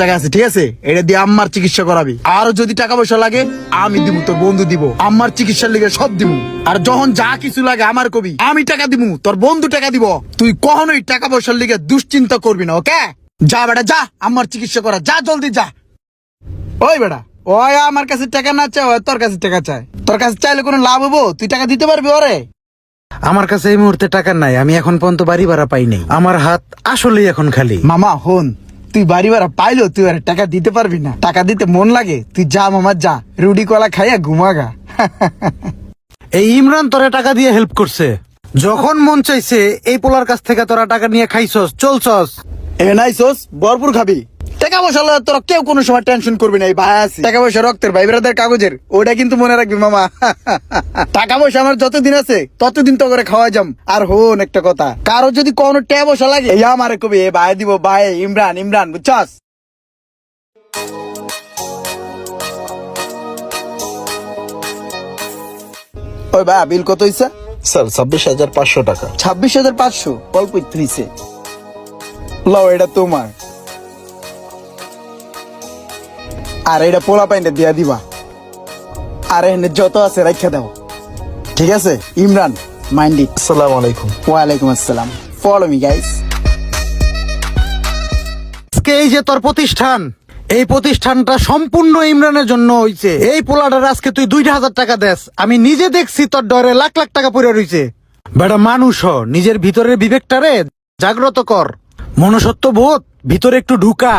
টাকা আছে, ঠিক আছে? এটা দিয়ে আম্মার চিকিৎসা করাবি। আর যদি টাকা পয়সা লাগে আমি দিব, তোর বন্ধু দিব। আম্মার চিকিৎসার লিগে সব দিব। আর যখন যা কিছু লাগে আমার কবি, আমি টাকা দিব, তোর বন্ধু টাকা দিব। তুই কখনোই টাকা পয়সার লিগে দুশ্চিন্তা করবি না, ওকে? যা বেটা যা, আম্মার চিকিৎসা করা, যা জলদি যা। ওই বেটা, ওই আমার কাছে টাকা না চায়, ওই তোর কাছে টাকা চায়। তোর কাছে চাইলে কোনো লাভ হবো? তুই টাকা দিতে পারবি ওরে? আমার কাছে এই মুহূর্তে টাকা নাই, আমি এখন পর্যন্ত বাড়ি ভাড়া পাই নাই। আমার হাত আসলেই এখন খালি। মামা হন, তুই বাড়ি ভাড়া পাইলেও তুই আর টাকা দিতে পারবি না। টাকা দিতে মন লাগে, তুই যা মামা যা, রুটি কলা খাইয়া ঘুমাগা। এই ইমরান তোরা টাকা দিয়ে হেল্প করছে। যখন মন চাইছে এই পোলার কাছ থেকে তোরা টাকা নিয়ে খাইছস, চলছস। এ নাইছস, ভরপুর খাবি। টাকা পয়সা লয়ে তোরা কেউ কোনো সময় টেনশন করবি না। এই ভাই আছে, টাকা পয়সা রক্তের ভাই ব্রাদার কাগজের, ওটা কিন্তু মনে রাখবি মামা। টাকা পয়সা আমার যতদিন আছে ততদিন তো করে খাওয়া যাম। আর হন একটা কথা, কারো যদি কোনো টাকা পয়সা লাগে এই আমারে কবি, এ ভাই দিব, ভাই ইমরান ইমরান, বুঝছস? ওই ভাই বিল কত হইছে? স্যার 26,500 টাকা। 26,500? অল্প একটু হইছে। লও এটা তোমার, আর এটা পোলা পাইন্ডে দিয়া দিবা। আর এখানে যত আছে রাখা দাও, ঠিক আছে? Imran, mind it. আসসালামু আলাইকুম। ওয়ালাইকুম আসসালাম। Follow me guys. আজকে এই যে তোর প্রতিষ্ঠান, এই প্রতিষ্ঠানটা সম্পূর্ণ ইমরানের জন্য হইছে। এই পোলাটার আজকে তুই 2,000 টাকা দেস। আমি নিজে দেখছি তোর ডরে লাখ লাখ টাকা পড়ে রইছে। বেটা মানুষ হ, নিজের ভিতরের বিবেকটারে জাগ্রত কর। মনুষ্যত্ব বোধ ভিতরে একটু ঢুকা।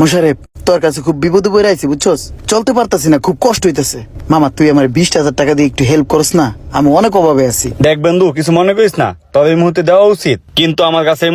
মোশারেফ, তোর কাছে খুব বিপদে পড়ে আইছি, বুঝছস? চলতে পারতাছি না, খুব কষ্ট হইতেছে। মামা তুই আমার 20,000 টাকা দিয়ে একটু হেল্প করস না? আমি অনেক অভাবে আছি। দেখ বন্ধু, কিছু মনে করিস না, তবে এই মুহূর্তে দেওয়া উচিত, কিন্তু আমার কাছে এই